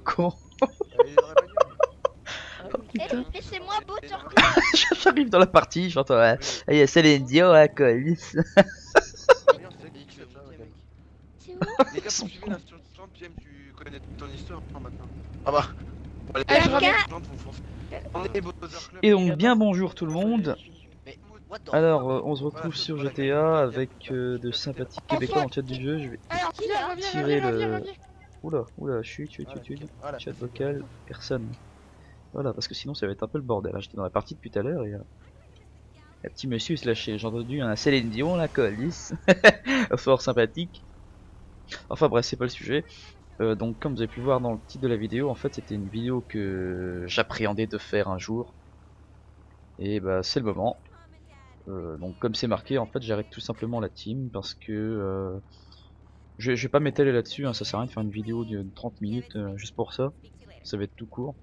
Con. Laissez-moi bouton. J'arrive dans la partie, j'entends ouais. Il y a Céline Dion à Colis. C'est où? Les gars, poursuivez l'instant PM, tu connais ton histoire maintenant. Ah bah. Bon, Ah, les je reviens. gens vont foncer. On est Bowser Club. Et donc bien bonjour tout le monde. Alors on se retrouve sur GTA avec de sympathiques Québécois dans le chat du jeu. Je vais Alors, tirer le... Oula, chut, chat vocal, personne. Voilà, parce que sinon ça va être un peu le bordel. J'étais dans la partie depuis tout à l'heure et... le petit monsieur il se lâchait. J'ai entendu un Céline Dion, la Colis. Fort sympathique. Enfin bref, c'est pas le sujet. Donc comme vous avez pu voir dans le titre de la vidéo, en fait c'était une vidéo que j'appréhendais de faire un jour. Et bah c'est le moment. Donc comme c'est marqué, en fait j'arrête tout simplement la team parce que je vais pas m'étaler là-dessus, hein, ça sert à rien de faire une vidéo de 30 minutes juste pour ça. Ça va être tout court.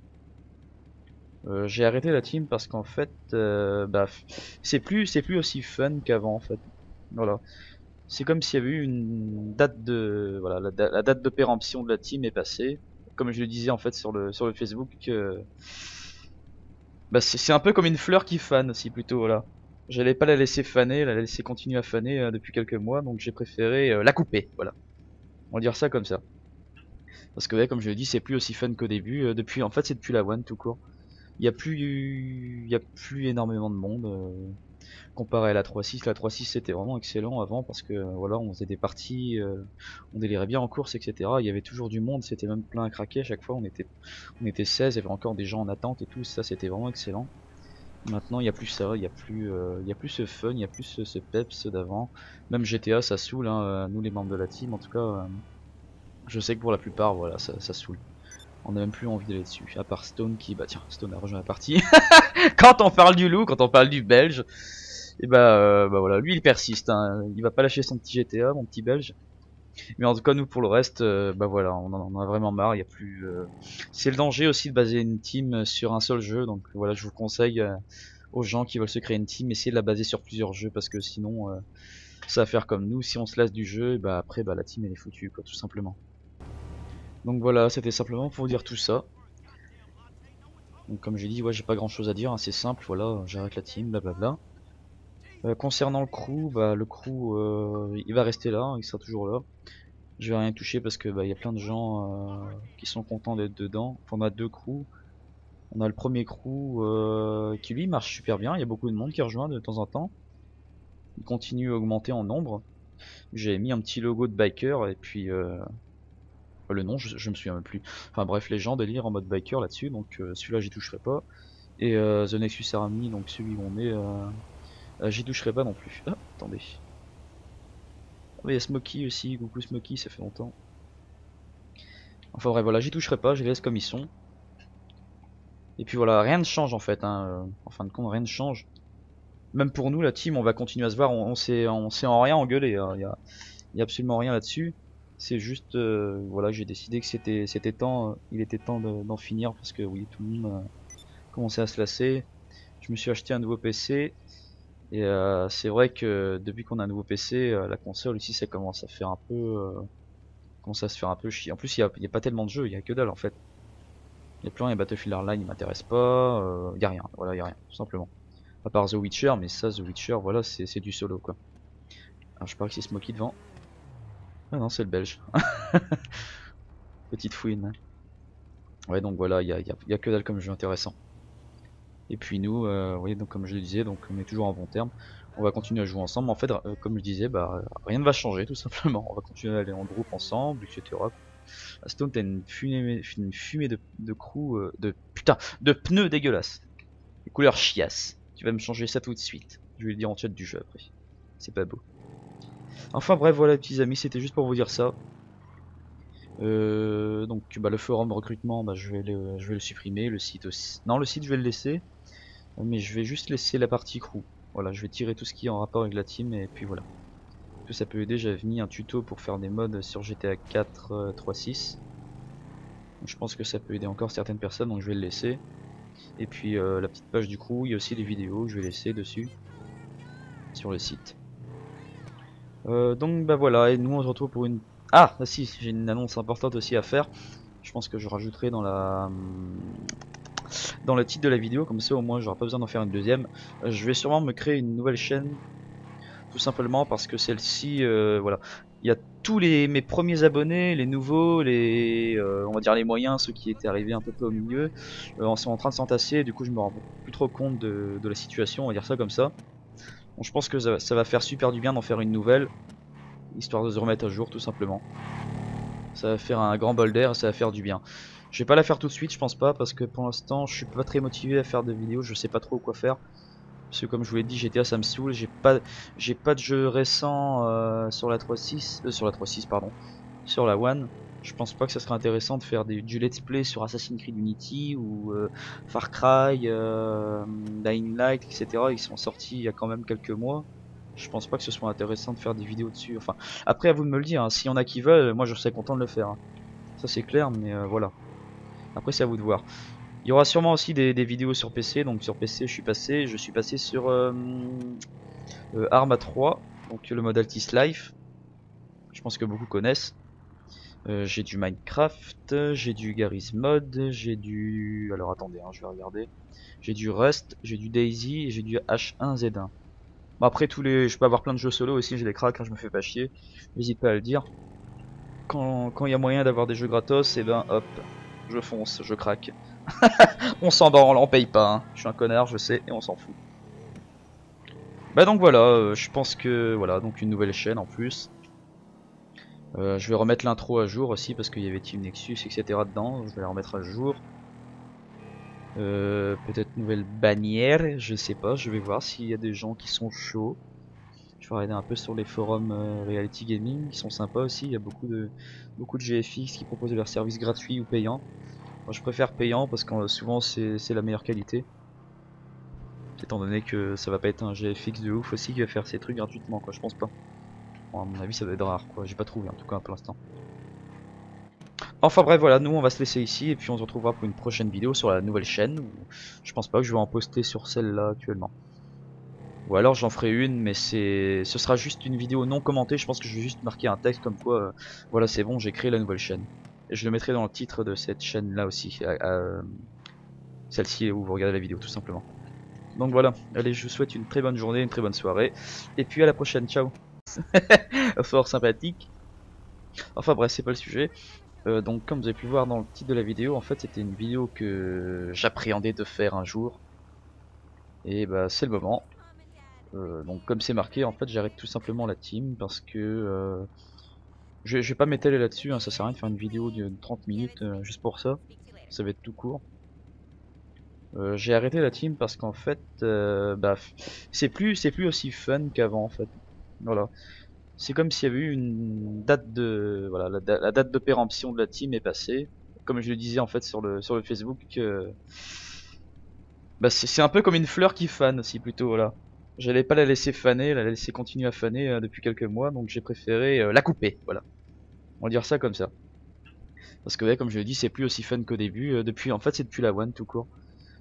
J'ai arrêté la team parce qu'en fait bah, c'est plus aussi fun qu'avant en fait. Voilà. C'est comme s'il y avait eu une date de voilà, la date de péremption de la team est passée. Comme je le disais en fait sur le Facebook, bah c'est un peu comme une fleur qui fane aussi plutôt voilà. J'allais pas la laisser faner, la laisser continuer à faner depuis quelques mois, donc j'ai préféré la couper, voilà. On va dire ça comme ça. Parce que ouais, comme je l'ai dit, c'est plus aussi fun qu'au début. Depuis en fait c'est depuis la one tout court. Il y a plus énormément de monde. Comparé à la 3.6, la 3.6 c'était vraiment excellent avant parce que voilà, on faisait des parties, on délirait bien en course, etc. Il y avait toujours du monde, c'était même plein à craquer à chaque fois, on était 16, il y avait encore des gens en attente et tout, ça c'était vraiment excellent. Maintenant il y a plus ça, il y a plus ce fun, il y a plus ce peps d'avant. Même GTA ça saoule, hein, nous les membres de la team en tout cas, je sais que pour la plupart voilà ça saoule. On a même plus envie d'aller dessus, à part Stone qui, bah tiens, Stone a rejoint la partie. Quand on parle du loup, quand on parle du belge, et bah voilà, lui il persiste, hein. Il va pas lâcher son petit GTA, mon petit belge. Mais en tout cas nous pour le reste, bah voilà, on en a vraiment marre, il y a plus... C'est le danger aussi de baser une team sur un seul jeu, donc voilà, je vous conseille aux gens qui veulent se créer une team, essayez de la baser sur plusieurs jeux, parce que sinon ça va faire comme nous, si on se lasse du jeu, et bah après bah la team elle est foutue quoi, tout simplement. Donc voilà, c'était simplement pour vous dire tout ça. Donc comme j'ai dit, ouais, j'ai pas grand chose à dire, hein, c'est simple, voilà, j'arrête la team, blablabla. Concernant le crew, bah le crew il va rester là, hein, il sera toujours là. Je vais rien toucher parce que bah il y a plein de gens qui sont contents d'être dedans. Enfin, on a deux crews. On a le premier crew qui lui marche super bien, il y a beaucoup de monde qui rejoint de temps en temps. Il continue à augmenter en nombre. J'ai mis un petit logo de biker et puis le nom je me souviens même plus. Enfin bref, les gens délirent en mode biker là-dessus, donc celui-là j'y toucherai pas. Et The Nexus Army, donc celui où on est, j'y toucherai pas non plus. Ah, attendez. Il y a Smokey aussi, coucou Smokey, ça fait longtemps. Enfin bref, voilà, j'y toucherai pas, je les laisse comme ils sont. Et puis voilà, rien ne change en fait, hein. En fin de compte, rien ne change. Même pour nous, la team, on va continuer à se voir, on s'est en rien engueulé, hein. Y a absolument rien là-dessus. C'est juste, voilà, j'ai décidé que c'était temps, il était temps d'en finir parce que oui, tout le monde commençait à se lasser. Je me suis acheté un nouveau PC. Et c'est vrai que depuis qu'on a un nouveau PC, la console ici ça commence à faire un peu, commence à se faire un peu chier. En plus il y a pas tellement de jeux, il y a que dalle en fait. Il y a plus rien, Battlefield Hardline il m'intéresse pas, il y a rien, voilà il y a rien, tout simplement. À part The Witcher, mais ça The Witcher voilà c'est du solo quoi. Alors je parie que c'est Smokey devant. Ah non c'est le belge. Petite fouine. Ouais donc voilà il y a que dalle comme jeu intéressant. Et puis nous, oui, donc comme je le disais, donc on est toujours en bon terme. On va continuer à jouer ensemble. En fait, comme je disais, bah rien ne va changer tout simplement. On va continuer à aller en groupe ensemble, etc. Stone, t'as une fumée de crew, de pneus dégueulasses. Les couleurs chiasse. Tu vas me changer ça tout de suite. Je vais le dire en chat du jeu après. C'est pas beau. Enfin bref, voilà les petits amis, c'était juste pour vous dire ça. Donc bah, le forum recrutement, bah, je vais le supprimer, le site aussi. Non, le site je vais le laisser, mais je vais juste laisser la partie crew. Voilà, je vais tirer tout ce qui est en rapport avec la team et puis voilà. Que ça peut aider, j'avais mis un tuto pour faire des mods sur GTA 4 3.6. Je pense que ça peut aider encore certaines personnes, donc je vais le laisser. Et puis la petite page du crew, il y a aussi des vidéos que je vais laisser dessus sur le site. Donc bah voilà, et nous on se retrouve pour une... Ah si, j'ai une annonce importante aussi à faire. Je pense que je rajouterai dans le titre de la vidéo, comme ça au moins j'aurai pas besoin d'en faire une deuxième. Je vais sûrement me créer une nouvelle chaîne, tout simplement parce que celle-ci, voilà, il y a tous mes premiers abonnés, les nouveaux, on va dire les moyens, ceux qui étaient arrivés un peu au milieu, sont en train de s'entasser. Du coup je me rends plus trop compte de la situation, on va dire ça comme ça. Bon, je pense que ça va faire super du bien d'en faire une nouvelle, histoire de se remettre à jour tout simplement. Ça va faire un grand bol d'air et ça va faire du bien. Je vais pas la faire tout de suite, je pense pas, parce que pour l'instant je suis pas très motivé à faire de vidéos, je sais pas trop quoi faire. Parce que comme je vous l'ai dit, GTA ça me saoule, j'ai pas de jeu récent sur la 3.6, sur la 3.6 pardon, sur la One. Je pense pas que ça serait intéressant de faire du let's play sur Assassin's Creed Unity ou Far Cry, Dying Light, etc. Ils sont sortis il y a quand même quelques mois. Je pense pas que ce soit intéressant de faire des vidéos dessus. Enfin, après à vous de me le dire, hein. S'il y en a qui veulent, moi je serais content de le faire, hein. Ça c'est clair, mais voilà. Après c'est à vous de voir. Il y aura sûrement aussi des vidéos sur PC, donc sur PC je suis passé sur Arma 3, donc le mode Altis Life. Je pense que beaucoup connaissent. J'ai du Minecraft, j'ai du Garry's Mod, j'ai du... Alors attendez, hein, je vais regarder. J'ai du Rust, j'ai du Daisy et j'ai du H1Z1. Bon, après je peux avoir plein de jeux solo aussi, j'ai des cracks, hein, je me fais pas chier. N'hésite pas à le dire. Quand il y a moyen d'avoir des jeux gratos, et ben hop, je fonce, je craque. On s'en branle, on paye pas, hein. Je suis un connard, je sais, et on s'en fout. Bah donc voilà, je pense que voilà, donc une nouvelle chaîne en plus. Je vais remettre l'intro à jour aussi parce qu'il y avait Team Nexus etc dedans, je vais la remettre à jour. Peut-être nouvelle bannière, je sais pas, je vais voir s'il y a des gens qui sont chauds. Je vais regarder un peu sur les forums Reality Gaming, qui sont sympas aussi, il y a beaucoup de GFX qui proposent leurs services gratuits ou payants. Moi je préfère payant parce que souvent c'est la meilleure qualité. Étant donné que ça va pas être un GFX de ouf aussi qui va faire ces trucs gratuitement quoi, je pense pas. Bon, à mon avis ça doit être rare quoi, j'ai pas trouvé en tout cas pour l'instant. Enfin bref voilà, nous on va se laisser ici et puis on se retrouvera pour une prochaine vidéo sur la nouvelle chaîne. Je pense pas que je vais en poster sur celle-là actuellement. Ou alors j'en ferai une mais ce sera juste une vidéo non commentée, je pense que je vais juste marquer un texte comme quoi voilà c'est bon j'ai créé la nouvelle chaîne. Et je le mettrai dans le titre de cette chaîne là aussi, celle-ci où vous regardez la vidéo tout simplement. Donc voilà, allez je vous souhaite une très bonne journée, une très bonne soirée et puis à la prochaine, ciao. Fort sympathique. Enfin bref c'est pas le sujet. Donc comme vous avez pu voir dans le titre de la vidéo, en fait c'était une vidéo que j'appréhendais de faire un jour. Et bah c'est le moment. Donc comme c'est marqué, en fait j'arrête tout simplement la team parce que je vais pas m'étaler là-dessus, hein, ça sert à rien de faire une vidéo de 30 minutes juste pour ça. Ça va être tout court. J'ai arrêté la team parce qu'en fait bah, c'est plus aussi fun qu'avant en fait. Voilà. C'est comme s'il y avait eu une date de... Voilà, la date de péremption de la team est passée. Comme je le disais en fait sur le Facebook, bah c'est un peu comme une fleur qui fane aussi plutôt, voilà. J'allais pas la laisser faner, la laisser continuer à faner depuis quelques mois, donc j'ai préféré la couper, voilà. On va dire ça comme ça. Parce que ouais, comme je l'ai dit, c'est plus aussi fun qu'au début. Depuis, en fait, c'est depuis la One tout court.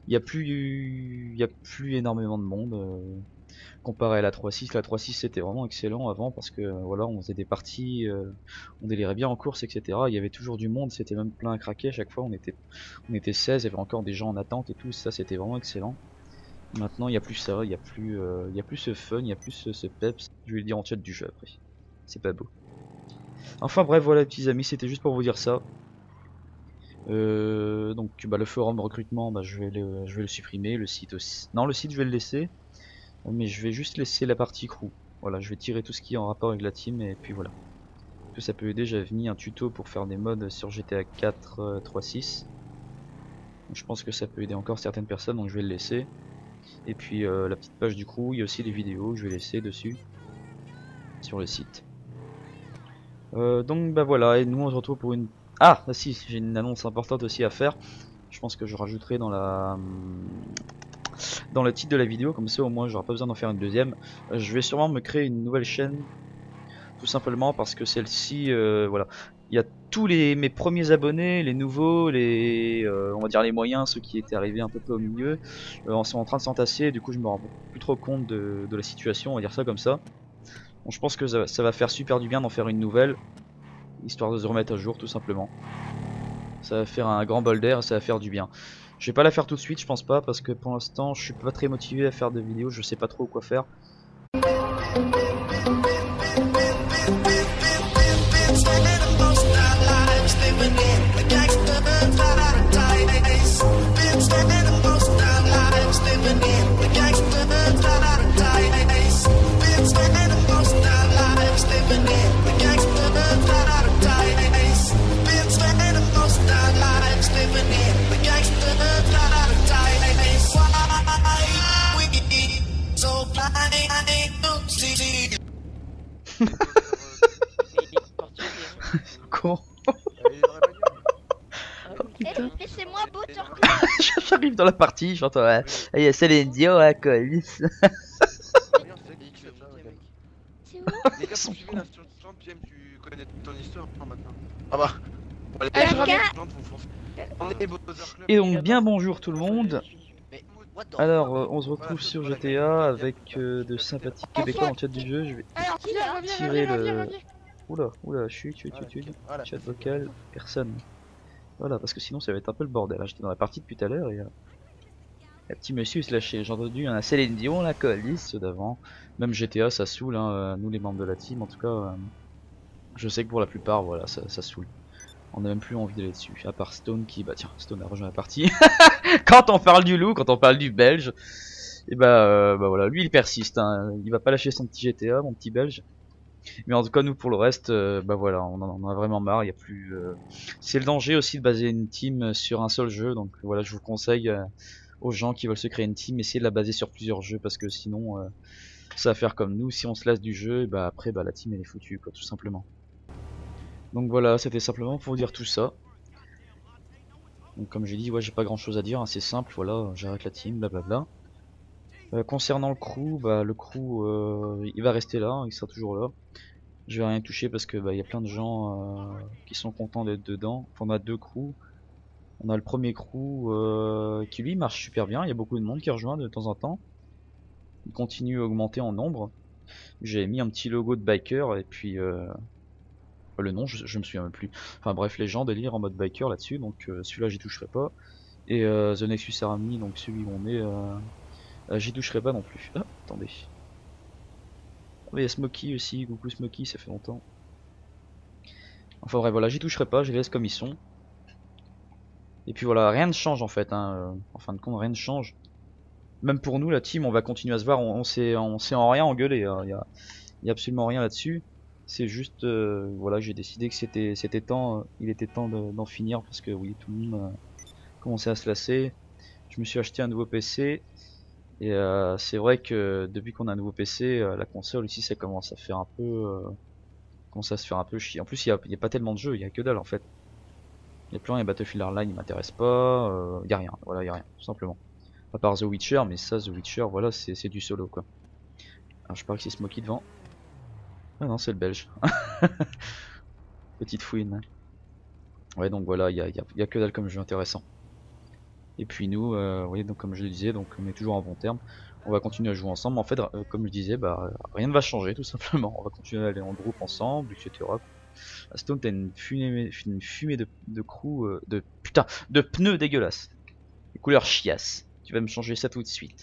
Il y a plus énormément de monde. Comparé à la 3.6, la 3.6 c'était vraiment excellent avant parce que voilà, on faisait des parties, on délirait bien en course, etc. Il y avait toujours du monde, c'était même plein à craquer à chaque fois, on était 16, il y avait encore des gens en attente et tout, ça c'était vraiment excellent. Maintenant il n'y a plus ça, il y a plus ce fun, il y a plus ce peps, je vais le dire en chat du jeu après, c'est pas beau. Enfin bref voilà les petits amis, c'était juste pour vous dire ça. Donc bah, le forum recrutement, bah, je vais le supprimer, le site aussi. Non, le site je vais le laisser, mais je vais juste laisser la partie crew. Voilà, je vais tirer tout ce qui est en rapport avec la team et puis voilà. Que ça peut aider, j'avais mis un tuto pour faire des mods sur GTA 4 3.6. Je pense que ça peut aider encore certaines personnes, donc je vais le laisser. Et puis la petite page du crew, il y a aussi des vidéos que je vais laisser dessus sur le site. Donc bah voilà, et nous on se retrouve pour une... Ah si, j'ai une annonce importante aussi à faire. Je pense que je rajouterai dans le titre de la vidéo, comme ça au moins j'aurai pas besoin d'en faire une deuxième. Je vais sûrement me créer une nouvelle chaîne, tout simplement parce que celle-ci, voilà, il y a tous mes premiers abonnés, les nouveaux, on va dire les moyens, ceux qui étaient arrivés un peu au milieu, sont en train de s'entasser. Du coup je me rends plus trop compte de la situation, on va dire ça comme ça. Bon, je pense que ça va faire super du bien d'en faire une nouvelle, histoire de se remettre à jour tout simplement. Ça va faire un grand bol d'air, ça va faire du bien. Je vais pas la faire tout de suite, je pense pas, parce que pour l'instant je suis pas très motivé à faire de vidéos, je sais pas trop quoi faire. Con. Laissez-moi botteur. J'arrive dans la partie, j'entends ouais, il y a Céline Dion à Colis. C'est où? Les gars, poursuivez l'instruction, James, tu connais ton histoire maintenant. Ah bah. Bon, allez, Allez, les reviens. gens vont foncer. On est Bowser Club. Et donc bien bonjour tout le monde. Mais what the Alors fuck on se retrouve sur GTA avec de sympathiques québécois dans le chat du jeu. Je vais Alors, qui là? tirer le... Oula, chut, Voilà, chat vocal, personne. Voilà, parce que sinon ça va être un peu le bordel. J'étais dans la partie depuis tout à l'heure et le petit monsieur il se lâchait. J'ai entendu un Céline Dion, la Colis, ceux d'avant. Même GTA ça saoule, hein, nous les membres de la team en tout cas. Je sais que pour la plupart, voilà, ça saoule. On n'a même plus envie d'aller dessus. À part Stone qui, bah tiens, Stone a rejoint la partie. Quand on parle du loup, quand on parle du belge, et bah voilà, lui il persiste. Hein. Il va pas lâcher son petit GTA, mon petit belge. Mais en tout cas, nous pour le reste, bah voilà, on en a vraiment marre. Il y a plus. C'est le danger aussi de baser une team sur un seul jeu. Donc voilà, je vous conseille aux gens qui veulent se créer une team, essayez de la baser sur plusieurs jeux parce que sinon, ça va faire comme nous. Si on se lasse du jeu, bah après, bah la team elle est foutue, quoi, tout simplement. Donc voilà, c'était simplement pour vous dire tout ça. Donc comme j'ai dit, ouais, j'ai pas grand chose à dire, hein, c'est simple, voilà, j'arrête la team, blablabla. Concernant le crew, bah le crew il va rester là, hein, il sera toujours là. Je vais rien toucher parce que bah il y a plein de gens qui sont contents d'être dedans. Enfin, on a deux crews. On a le premier crew qui lui marche super bien, il y a beaucoup de monde qui rejoint de temps en temps. Il continue à augmenter en nombre. J'ai mis un petit logo de biker et puis le nom je me souviens même plus. Enfin bref, les gens délirent en mode biker là-dessus, donc celui-là j'y toucherai pas. Et The Nexus Army, donc celui où on est, j'y toucherai pas non plus. Ah, attendez. Il y a Smokey aussi, coucou Smokey, ça fait longtemps. Enfin bref, voilà, j'y toucherai pas, je les laisse comme ils sont. Et puis voilà, rien ne change en fait, hein. En fin de compte, rien ne change. Même pour nous, la team, on va continuer à se voir, on s'est en rien engueulé, hein. Y a absolument rien là-dessus. C'est juste, voilà, j'ai décidé que c'était temps, il était temps d'en finir parce que oui, tout le monde commençait à se lasser. Je me suis acheté un nouveau PC et c'est vrai que depuis qu'on a un nouveau PC, la console ici ça commence à faire un peu, commence à se faire un peu chier. En plus, il y a pas tellement de jeux, il y a que dalle en fait. Il y a plus rien, Battlefield Hardline il m'intéresse pas, il y a rien, voilà, il y a rien, tout simplement. À part The Witcher, mais ça, The Witcher, voilà, c'est du solo quoi. Alors je parie que c'est Smokey devant. Ah non, c'est le belge. Petite fouine. Ouais, donc voilà, il y a que dalle comme jeu intéressant. Et puis nous, oui, donc comme je le disais, donc on est toujours en bon terme. On va continuer à jouer ensemble. En fait, comme je disais, bah rien ne va changer tout simplement. On va continuer à aller en groupe ensemble, etc. Stone, t'as une fumée de crew, de putain, de pneus dégueulasses. Les couleurs chiasse. Tu vas me changer ça tout de suite.